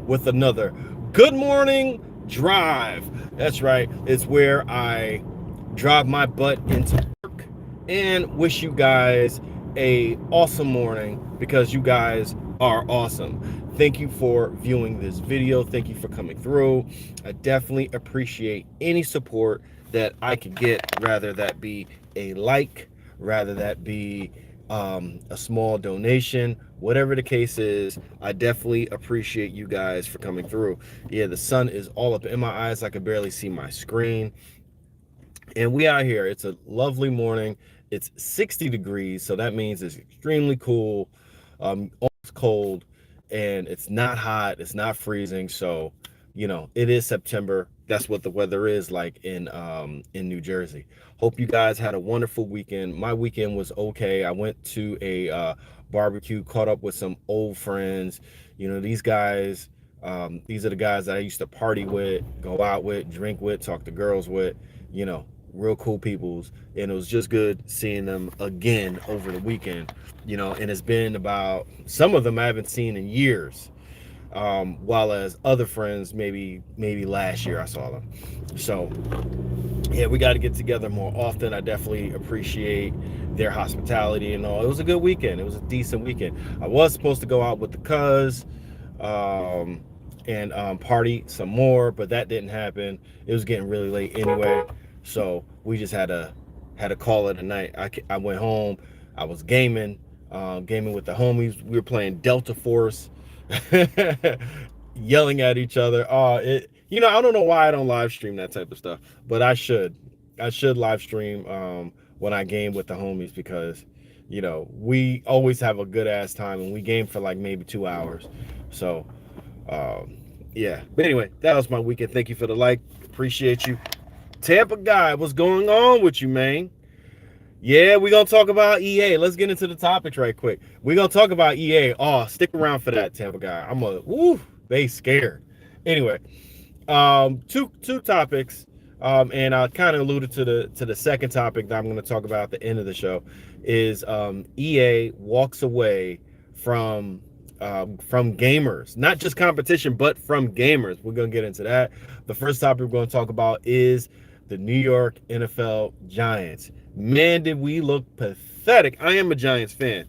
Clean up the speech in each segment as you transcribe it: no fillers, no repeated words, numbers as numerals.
with another Good Morning Drive. That's right, it's where I drive my butt into work and wish you guys a awesome morning because you guys are awesome. Thank you for viewing this video. Thank you for coming through. I definitely appreciate any support that I could get, rather that be a like, rather that be a small donation, whatever the case is. I definitely appreciate you guys for coming through. Yeah, the sun is all up in my eyes. I can barely see my screen. And we out here. It's a lovely morning. It's 60 degrees, so that means it's extremely cool, almost cold, and it's not hot. It's not freezing. So, it is September. That's what the weather is like in New Jersey. Hope you guys had a wonderful weekend. My weekend was okay. I went to a barbecue, caught up with some old friends. These guys, these are the guys that I used to party with, go out with, drink with, talk to girls with, real cool peoples. And it was just good seeing them again over the weekend, and it's been about, some of them I haven't seen in years. While as other friends, maybe last year I saw them. So yeah, we got to get together more often. I definitely appreciate their hospitality and all. It was a good weekend. It was a decent weekend. I was supposed to go out with the cuz and party some more, but that didn't happen. It was getting really late anyway, so we just had to call it a night. I went home. I was gaming with the homies. We were playing Delta Force. Yelling at each other. I don't know why I don't live stream that type of stuff, but I should live stream when I game with the homies, because we always have a good ass time, and we game for like maybe 2 hours. So yeah, but anyway, that was my weekend. Thank you for the like, appreciate you. Tampa guy, what's going on with you, man? Yeah, we're going to talk about EA. Let's get into the topics right quick. We're going to talk about EA. Oh, stick around for that, Tampa guy. They scared. Anyway, two topics. And I kind of alluded to the second topic that I'm going to talk about at the end of the show is EA walks away from gamers, not just competition, but from gamers. We're going to get into that. The first topic we're going to talk about is the New York NFL Giants. Man, did we look pathetic. I am a Giants fan,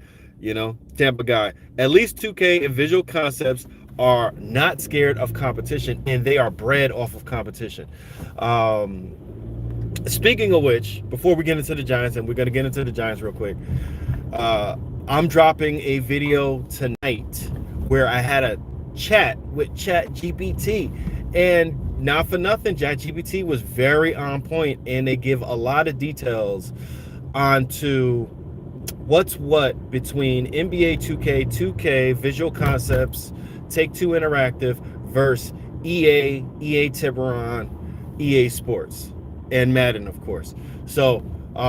Tampa guy. At least 2K and Visual Concepts are not scared of competition, and they are bred off of competition. Speaking of which, before we get into the Giants, and we're going to get into the Giants real quick, I'm dropping a video tonight where I had a chat with ChatGPT, and not for nothing, ChatGPT was very on point, and they give a lot of details onto what's what between NBA 2K, 2K, Visual Concepts, Take-Two Interactive versus EA Tiburon, EA Sports, and Madden, of course. So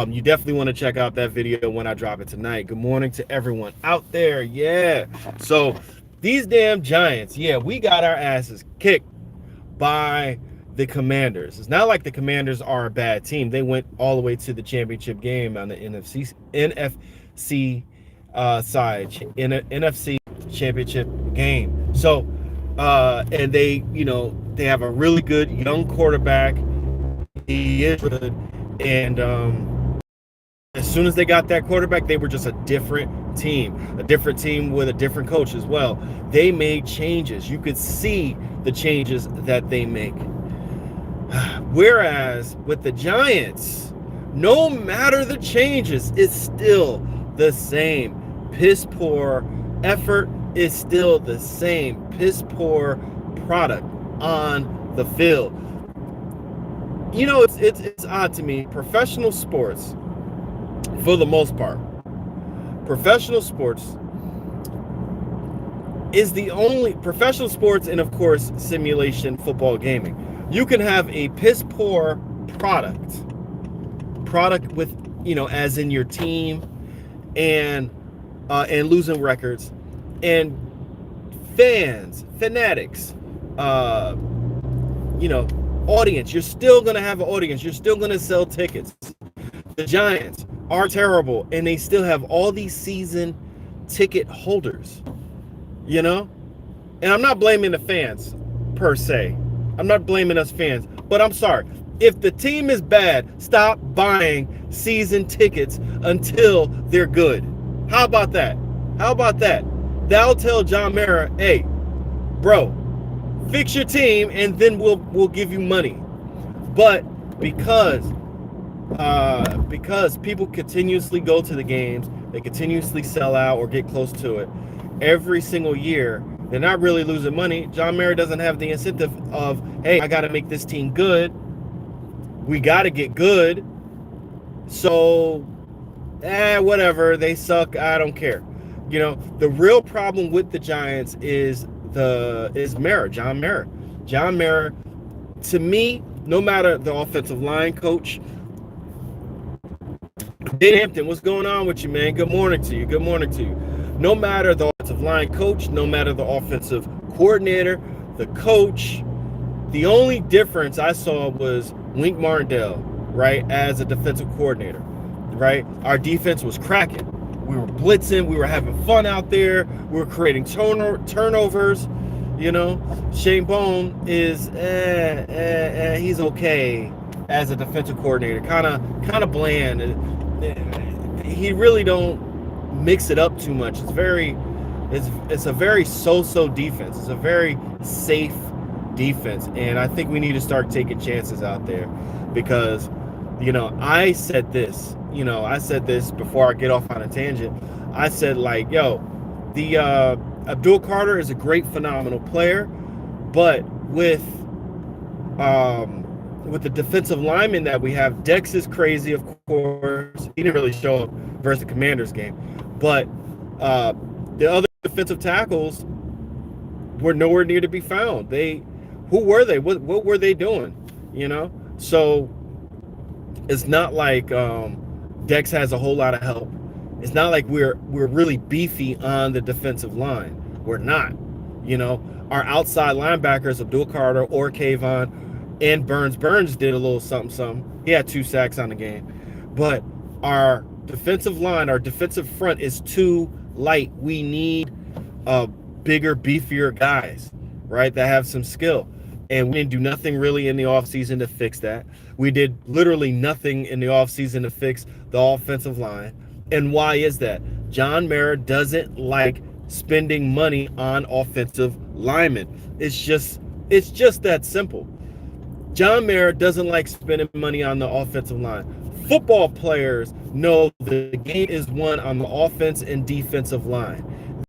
you definitely want to check out that video when I drop it tonight. Good morning to everyone out there. Yeah. So these damn Giants, yeah, we got our asses kicked by the Commanders. It's not like the Commanders are a bad team. They went all the way to the championship game on the NFC side, in an NFC championship game. So and they have a really good young quarterback. He is good, and as soon as they got that quarterback, they were just a different team with a different coach as well. They made changes. You could see the changes that they make. Whereas with the Giants, no matter the changes, it's still the same. Piss poor effort is still the same. Piss poor product on the field. It's odd to me. Professional sports, for the most part, professional sports, and of course simulation football gaming. You can have a piss poor product with, as in your team, and losing records, and fanatics, audience. You're still gonna have an audience. You're still gonna sell tickets. The Giants are terrible, and they still have all these season ticket holders. And I'm not blaming the fans per se. I'm not blaming us fans, but I'm sorry. If the team is bad, stop buying season tickets until they're good. How about that? How about that? That'll tell John Mara, hey, bro, fix your team and then we'll give you money. But because people continuously go to the games, they continuously sell out or get close to it every single year, they're not really losing money. John Mara doesn't have the incentive of, hey, I got to make this team good. We got to get good. So, whatever. They suck. I don't care. You know, the real problem with the Giants is Mara, John Mara. John Mara, to me, no matter the offensive line coach, Dave Hampton, what's going on with you, man? Good morning to you. Good morning to you. No matter the offensive line coach, no matter the offensive coordinator, the coach, the only difference I saw was Wink Martindale, right, as a defensive coordinator, right? Our defense was cracking. We were blitzing. We were having fun out there. We were creating turnovers. You know, Shane Bone is, he's okay as a defensive coordinator, kind of bland. He really don't mix it up too much. It's a very so-so defense. It's a very safe defense, and I think we need to start taking chances out there because, you know, I said this before I get off on a tangent. I said, like, yo, the Abdul Carter is a great, phenomenal player, but with the defensive lineman that we have, Dex is crazy, of course. He didn't really show up versus the Commanders game, but the other defensive tackles were nowhere near to be found. Who were they? What were they doing? You know, so it's not like Dex has a whole lot of help. It's not like we're really beefy on the defensive line. We're not. You know, our outside linebackers, Abdul Carter or Kayvon and Burns. Burns did a little something. He had 2 sacks on the game. But our defensive line, our defensive front is too light. We need bigger, beefier guys, right, that have some skill. And we didn't do nothing really in the offseason to fix that. We did literally nothing in the offseason to fix the offensive line. And why is that? John Mara doesn't like spending money on offensive linemen. It's just that simple. John Mara doesn't like spending money on the offensive line. Football players know the game is won on the offense and defensive line.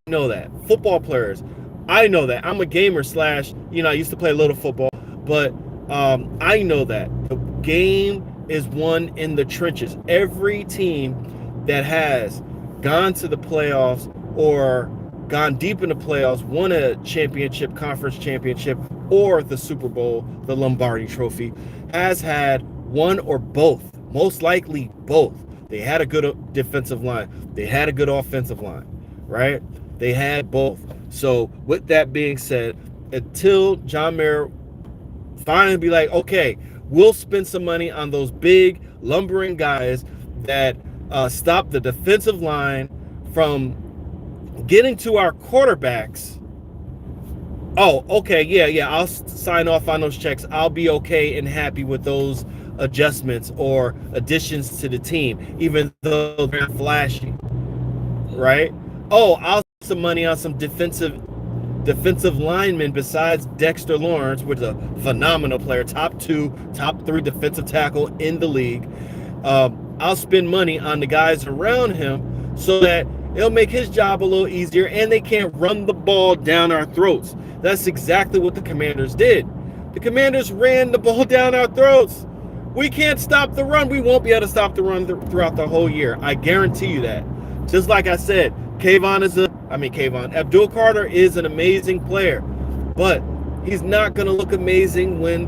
They know that. Football players, I know that. I'm a gamer / I used to play a little football, but I know that the game is won in the trenches. Every team that has gone to the playoffs or gone deep in the playoffs, won a championship, conference championship, or the Super Bowl, the Lombardi Trophy, has had one or both, most likely both. They had a good defensive line. They had a good offensive line, right? They had both. So with that being said, until John Mara finally be like, okay, we'll spend some money on those big lumbering guys that stop the defensive line from getting to our quarterbacks. Oh, okay, yeah, I'll sign off on those checks. I'll be okay and happy with those adjustments or additions to the team, even though they're not flashy, right? Oh, I'll spend some money on some defensive linemen besides Dexter Lawrence, which is a phenomenal player, top 2, top 3 defensive tackle in the league. I'll spend money on the guys around him so that it'll make his job a little easier and they can't run the ball down our throats. That's exactly what the Commanders did. The Commanders ran the ball down our throats. We can't stop the run. We won't be able to stop the run throughout the whole year. I guarantee you that. Just like I said, Abdul Carter is an amazing player, but he's not going to look amazing when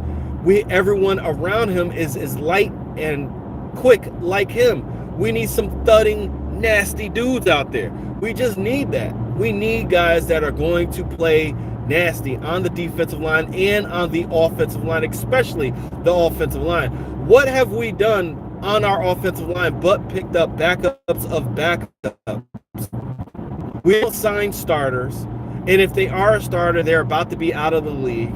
everyone around him is light and quick like him. We need some thudding, nasty dudes out there. We just need that. We need guys that are going to play nasty on the defensive line and on the offensive line, especially the offensive line. What have we done on our offensive line but picked up backups of backups? We don't sign starters, And if they are a starter, they're about to be out of the league.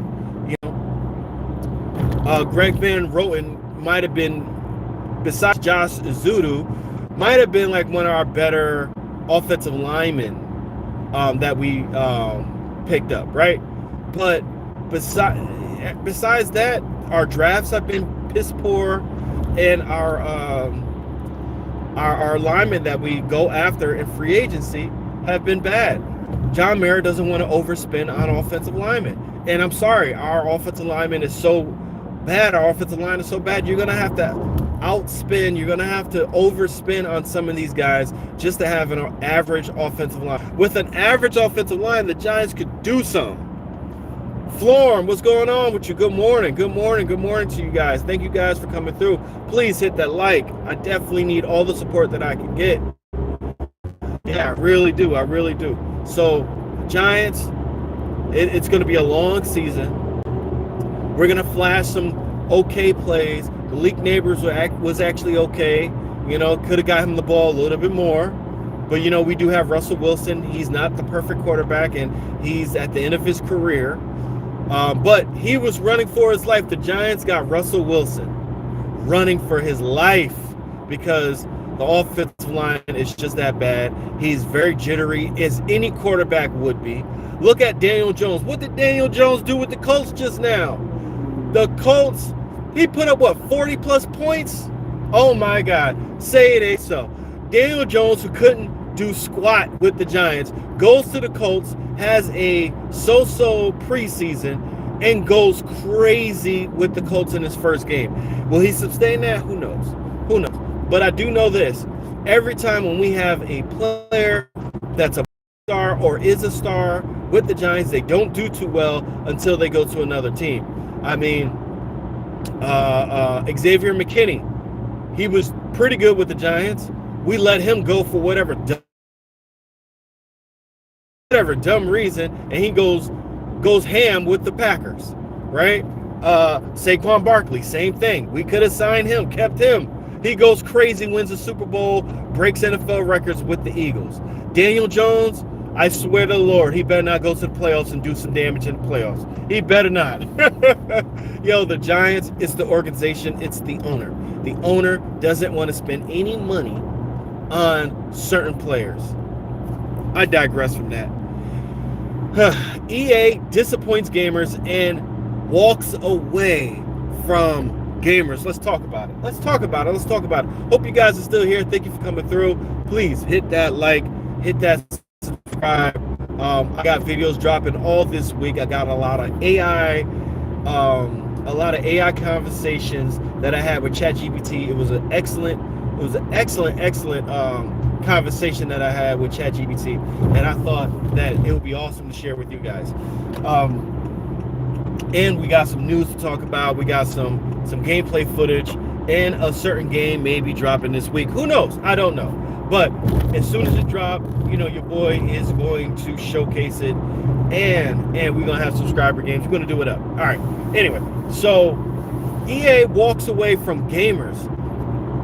Greg Van Roten might have been, besides Josh Zudu, might have been like one of our better offensive linemen that we picked up, right? But besides that, our drafts have been piss poor, and our linemen that we go after in free agency have been bad. John Mara doesn't want to overspend on offensive linemen. And I'm sorry, our offensive lineman is so bad. Our offensive line is so bad. You're going to have to outspend. You're going to have to overspend on some of these guys just to have an average offensive line. With an average offensive line, the Giants could do something. Florm, what's going on with you? Good morning. Good morning. Good morning to you guys. Thank you guys for coming through. Please hit that like. I definitely need all the support that I can get. Yeah, I really do. I really do. So, Giants, it's going to be a long season. We're going to flash some okay plays. Malik Neighbors was actually okay. You know, could have got him the ball a little bit more. But, you know, we do have Russell Wilson. He's not the perfect quarterback, and he's at the end of his career. But he was running for his life. The Giants got Russell Wilson running for his life because the offensive line is just that bad. He's very jittery, as any quarterback would be. Look at Daniel Jones. What did Daniel Jones do with the Colts just now? The Colts, he put up, what, 40-plus points? Oh, my God. Say it ain't so. Daniel Jones, who couldn't do squat with the Giants, goes to the Colts, has a so-so preseason, and goes crazy with the Colts in his first game. Will he sustain that? Who knows? Who knows? But I do know this. Every time when we have a player that's a star or is a star with the Giants, they don't do too well until they go to another team. I mean, Xavier McKinney, he was pretty good with the Giants. We let him go for whatever dumb reason, and he goes ham with the Packers, right? Saquon Barkley, same thing. We could have signed him, kept him. He goes crazy, wins the Super Bowl, breaks NFL records with the Eagles. Daniel Jones, I swear to the Lord, he better not go to the playoffs and do some damage in the playoffs. He better not. Yo, the Giants, it's the organization, it's the owner. The owner doesn't want to spend any money on certain players. I digress from that. EA disappoints gamers and walks away from gamers. Let's talk about it. Let's talk about it. Hope you guys are still here. Thank you for coming through. Please hit that like, hit that subscribe. I got videos dropping all this week. I got a lot of AI conversations that I had with ChatGPT. It was an excellent conversation that I had with ChatGPT, and I thought that it would be awesome to share with you guys. And we got some news to talk about. We got some gameplay footage, and a certain game may be dropping this week. Who knows? I don't know. But as soon as it drops, you know, your boy is going to showcase it, and we're gonna have subscriber games. We're gonna do it up. All right. Anyway, so EA walks away from gamers.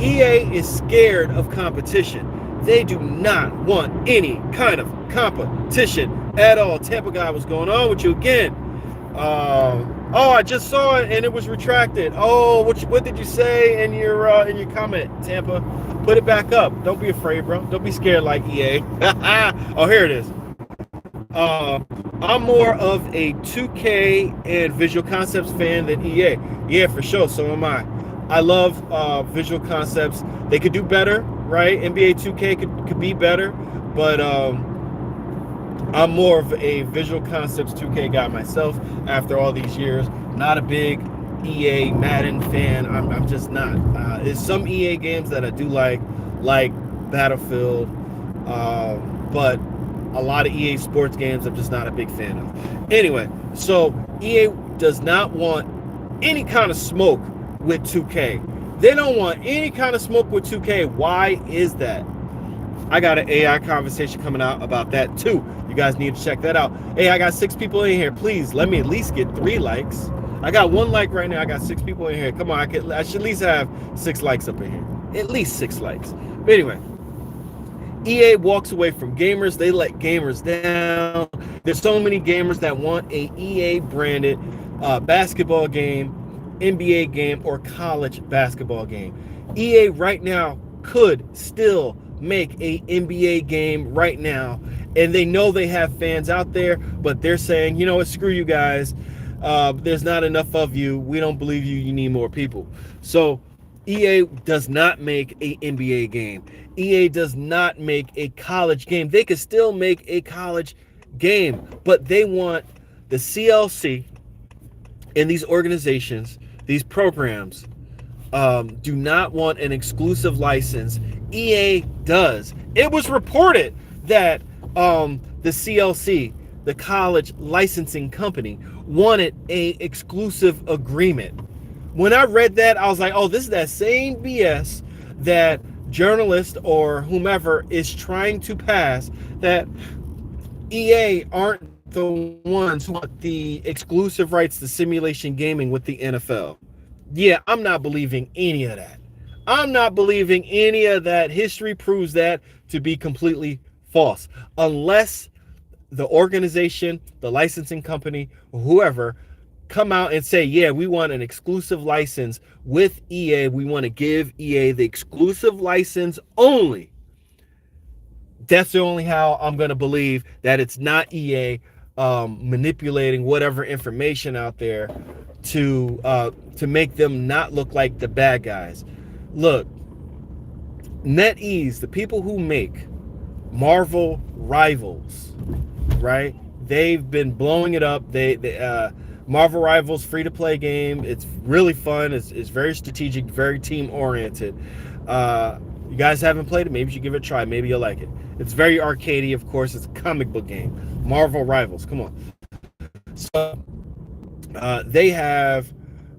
EA is scared of competition. They do not want any kind of competition at all. Tampa guy, what's going on with you again? Oh, I just saw it and it was retracted. Oh, what did you say in your comment, Tampa? Put it back up. Don't be afraid, bro. Don't be scared like EA. Oh, here it is. I'm more of a 2K and Visual Concepts fan than EA. Yeah, for sure. So am I. I love Visual Concepts. They could do better, right? NBA 2K could be better, but I'm more of a Visual Concepts 2K guy myself after all these years. Not a big EA Madden fan. I'm just not. There's some EA games that I do like Battlefield, but a lot of EA sports games I'm just not a big fan of. Anyway, so EA does not want any kind of smoke with 2K. They don't want any kind of smoke with 2K. Why is that? I got an AI conversation coming out about that too. You guys need to check that out. Hey, I got 6 people in here. Please let me at least get 3 likes. I got 1 like right now. I got 6 people in here. Come on, I should at least have 6 likes up in here. At least 6 likes. But anyway, EA walks away from gamers. They let gamers down. There's so many gamers that want a EA branded basketball game, NBA game, or college basketball game. EA right now could still make a NBA game right now, and they know they have fans out there, but they're saying, you know what, screw you guys. There's not enough of you. We don't believe you. You need more people. So EA does not make a NBA game. EA does not make a college game. They could still make a college game, but they want the CLC and these organizations, these programs, do not want an exclusive license. EA does. It was reported that the CLC, the college licensing company, wanted a exclusive agreement. When I read that, I was like, oh, this is that same BS that journalists or whomever is trying to pass, that EA aren't the ones who want the exclusive rights to simulation gaming with the NFL. Yeah, I'm not believing any of that. I'm not believing any of that. History proves that to be completely false. Unless the organization, the licensing company, whoever, come out and say, yeah, we want an exclusive license with EA. We want to give EA the exclusive license only. That's the only how I'm going to believe that it's not EA manipulating whatever information out there to make them not look like the bad guys. Look, NetEase, the people who make Marvel Rivals, right? They've been blowing it up. Marvel Rivals, free to play game. It's really fun. It's very strategic, very team oriented. You guys haven't played it? Maybe you should give it a try. Maybe you'll like it. It's very arcadey, of course. It's a comic book game. Marvel Rivals. Come on. So they have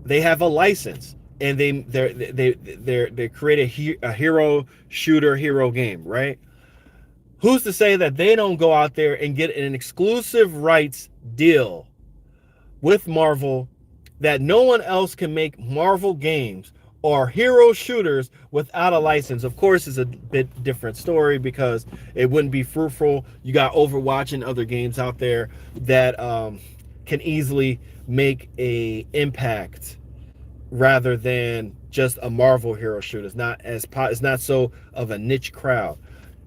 a license, and they create a hero shooter hero game, right? Who's to say that they don't go out there and get an exclusive rights deal with Marvel, that no one else can make Marvel games or hero shooters without a license? Of course, it's a bit different story because it wouldn't be fruitful. You got Overwatch and other games out there that can easily make a impact rather than just a Marvel hero shooter. It's not so of a niche crowd.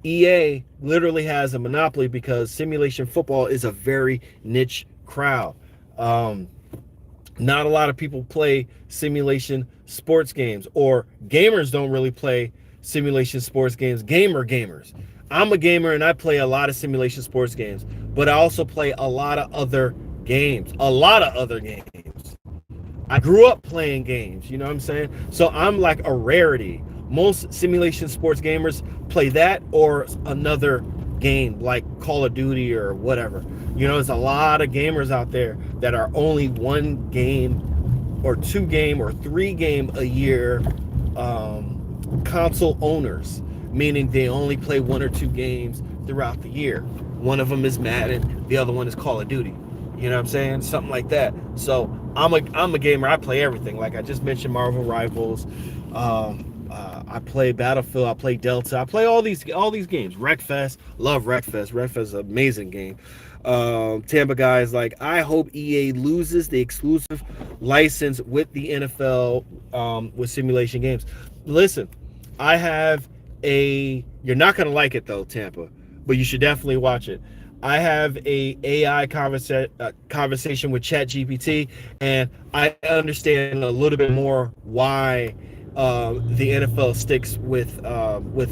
EA literally has a monopoly because simulation football is a very niche crowd. Not a lot of people play simulation sports games, or gamers don't really play simulation sports games. Gamers. I'm a gamer and I play a lot of simulation sports games, but I also play a lot of other games. I grew up playing games, you know what I'm saying? So I'm like a rarity. Most simulation sports gamers play that or another game like Call of Duty or whatever. You know, there's a lot of gamers out there that are only one game or two game or three game a year console owners, meaning they only play one or two games throughout the year. One of them is Madden, the other one is Call of Duty. You know what I'm saying? Something like that. So I'm a gamer. I play everything. Like I just mentioned, Marvel Rivals. I play Battlefield. I play Delta. I play all these games. Wreckfest. Love Wreckfest. Wreckfest is an amazing game. Tampa guys, like, I hope EA loses the exclusive license with the NFL with simulation games. Listen, I have you're not going to like it though, Tampa, but you should definitely watch it. I have a AI conversation with ChatGPT, and I understand a little bit more why the NFL sticks with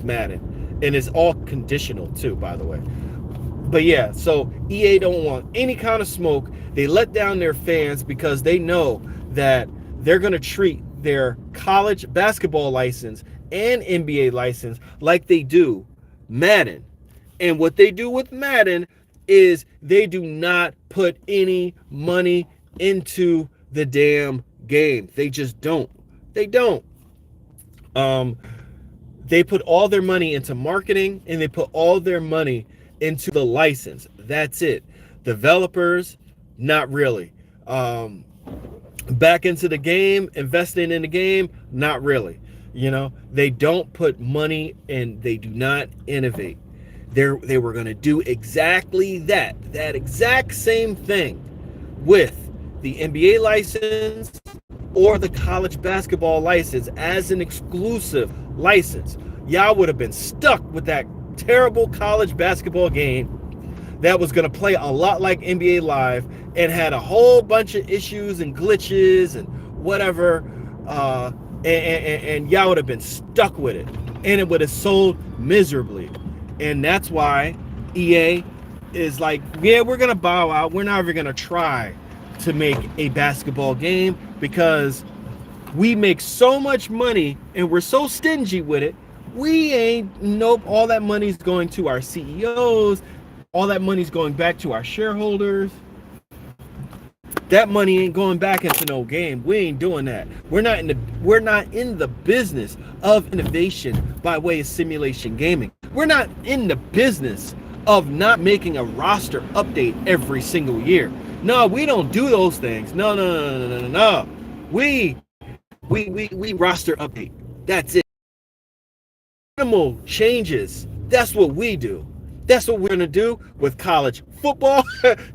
Madden, and it's all conditional too, by the way. But yeah, so EA don't want any kind of smoke. They let down their fans because they know that they're going to treat their college basketball license and NBA license like they do Madden. And what they do with Madden is they do not put any money into the damn game. They just don't. They don't. They put all their money into marketing, and they put all their money into the license. That's it. Developers, not really. Back into the game, investing in the game, not really. You know, they don't put money and they do not innovate. They were going to do exactly that exact same thing with the NBA license or the college basketball license as an exclusive license. Y'all would have been stuck with that terrible college basketball game that was going to play a lot like NBA Live and had a whole bunch of issues and glitches and whatever, and y'all would have been stuck with it, and it would have sold miserably. And that's why EA is like, yeah, we're going to bow out. We're not even going to try to make a basketball game because we make so much money and we're so stingy with it. We ain't, nope, all that money's going to our CEOs. All that money's going back to our shareholders. That money ain't going back into no game. We ain't doing that. We're not in the business of innovation by way of simulation gaming. We're not in the business of not making a roster update every single year. No, we don't do those things. No. We roster update. That's it. Minimal changes. That's what we do. That's what we're going to do with college football.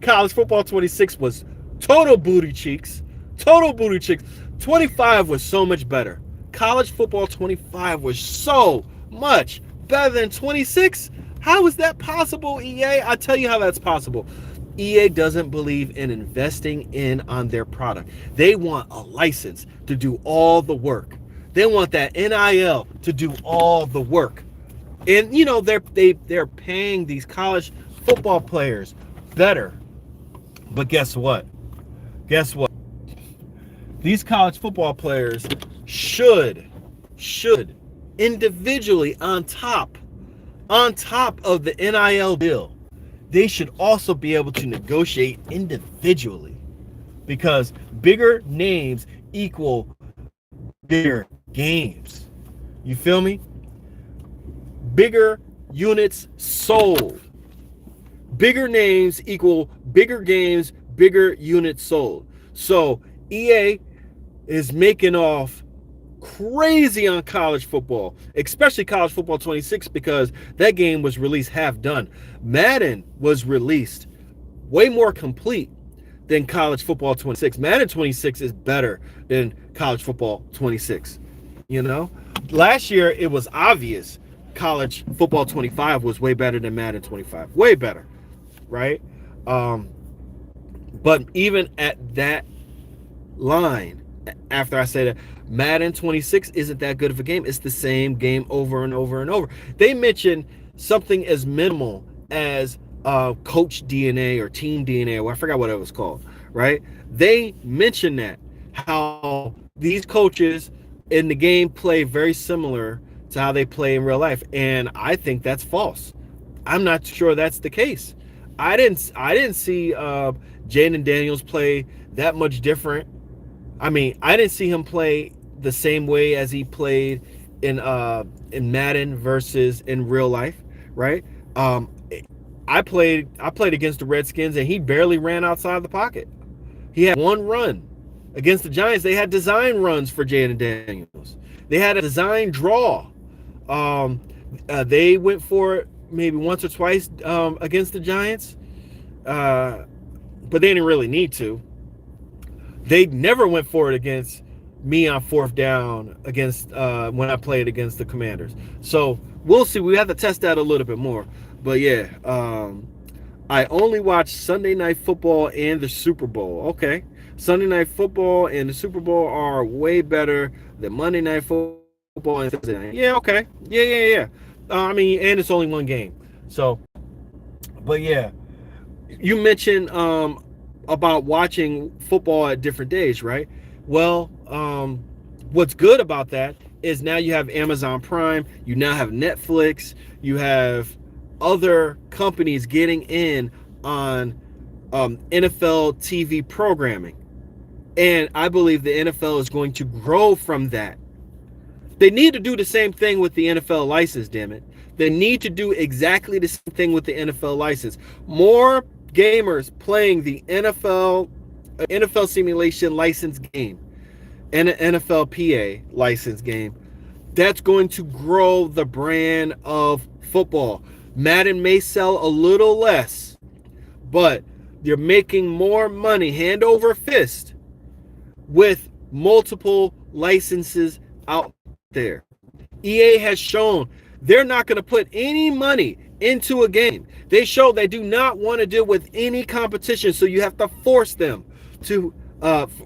College football 26 was total booty cheeks. 25 was so much better. College football 25 was so much better than 26. How is that possible, EA? I'll tell you how that's possible. EA doesn't believe in investing in on their product. They want a license to do all the work. They want that NIL to do all the work. And you know, they're paying these college football players better. But guess what? These college football players should individually on top of the NIL deal, they should also be able to negotiate individually, because bigger names equal bigger games. You feel me? Bigger units sold. Bigger names equal bigger games, bigger units sold. So EA is making off crazy on college football, especially college football 26, because that game was released half done. Madden was released way more complete than college football 26. Madden 26 is better than college football 26. You know, last year it was obvious college football 25 was way better than Madden 25. Way better, right? But even at that line, after I say that, Madden 26 isn't that good of a game. It's the same game over and over and over. They mention something as minimal as coach DNA or team DNA, or I forgot what it was called, right? They mention that, how these coaches in the game play very similar to how they play in real life. And I think that's false. I'm not sure that's the case. I didn't see Jaden Daniels play that much different. I mean, I didn't see him play the same way as he played in Madden versus in real life, right? I played against the Redskins and he barely ran outside the pocket. He had one run. Against the Giants, they had design runs for Jaden Daniels. They had a design draw. They went for it maybe once or twice against the Giants, but they didn't really need to. They never went for it against me on fourth down against when I played against the Commanders. So we'll see. We have to test that a little bit more. But yeah, I only watch Sunday Night Football and the Super Bowl. Okay. Sunday Night Football and the Super Bowl are way better than Monday Night Football and Thursday Night. Yeah, okay. Yeah. I mean, and it's only one game. So, but yeah. You mentioned about watching football at different days, right? Well, what's good about that is now you have Amazon Prime, you now have Netflix, you have other companies getting in on NFL TV programming. And I believe the NFL is going to grow from that. They need to do the same thing with the NFL license, damn it. They need to do exactly the same thing with the NFL license. More gamers playing the NFL simulation license game and an NFL PA license game. That's going to grow the brand of football. Madden may sell a little less, but you're making more money hand over fist with multiple licenses out there. EA has shown they're not going to put any money into a game. They show they do not want to deal with any competition, so you have to force them to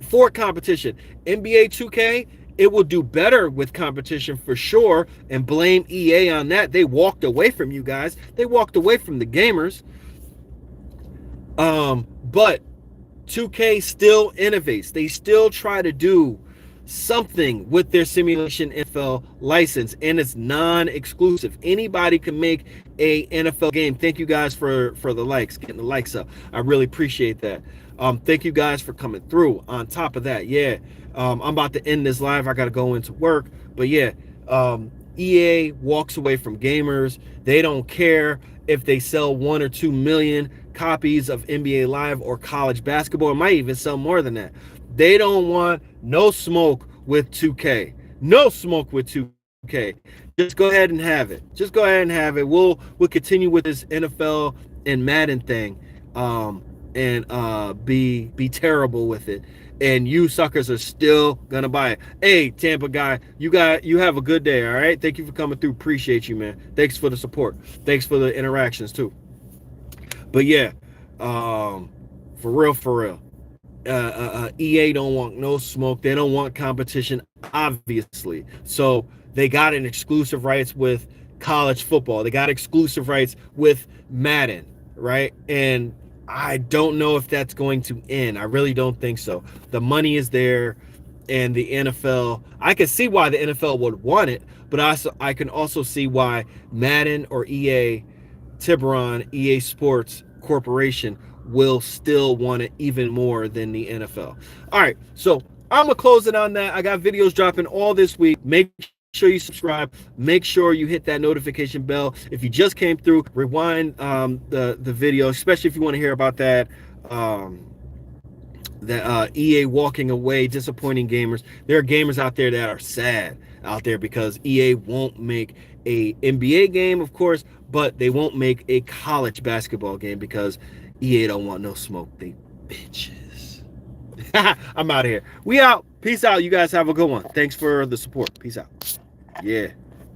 for competition. NBA 2K, it will do better with competition for sure, and blame EA on that. They walked away from you guys. They walked away from the gamers. But 2K still innovates. They still try to do something with their simulation NFL license, and it's non-exclusive. Anybody can make a NFL game. Thank you guys for the likes, getting the likes up. I really appreciate that. Thank you guys for coming through. On top of that, yeah, I'm about to end this live. I got to go into work, but yeah, EA walks away from gamers. They don't care if they sell 1 or 2 million copies of NBA Live or college basketball. It might even sell more than that. They don't want no smoke with 2K. No smoke with 2K. Just go ahead and have it. Just go ahead and have it. We'll continue with this NFL and Madden thing, and be terrible with it. And you suckers are still gonna buy it. Hey, Tampa guy, you have a good day. All right. Thank you for coming through. Appreciate you, man. Thanks for the support. Thanks for the interactions too. But yeah, for real. EA don't want no smoke. They don't want competition, obviously. So they got an exclusive rights with college football. They got exclusive rights with Madden, right? And I don't know if that's going to end. I really don't think so. The money is there, and the NFL, I can see why the NFL would want it, but I can also see why Madden or EA, Tiburon, EA Sports Corporation will still want it even more than the NFL. All right, so I'm gonna close it on that. I got videos dropping all this week. Make sure you subscribe. Make sure you hit that notification bell. If you just came through, rewind the video, especially if you want to hear about that EA walking away, disappointing gamers. There are gamers out there that are sad out there because EA won't make a NBA game, of course, but they won't make a college basketball game because EA don't want no smoke. They bitches. I'm out of here. We out. Peace out. You guys have a good one. Thanks for the support. Peace out. Yeah.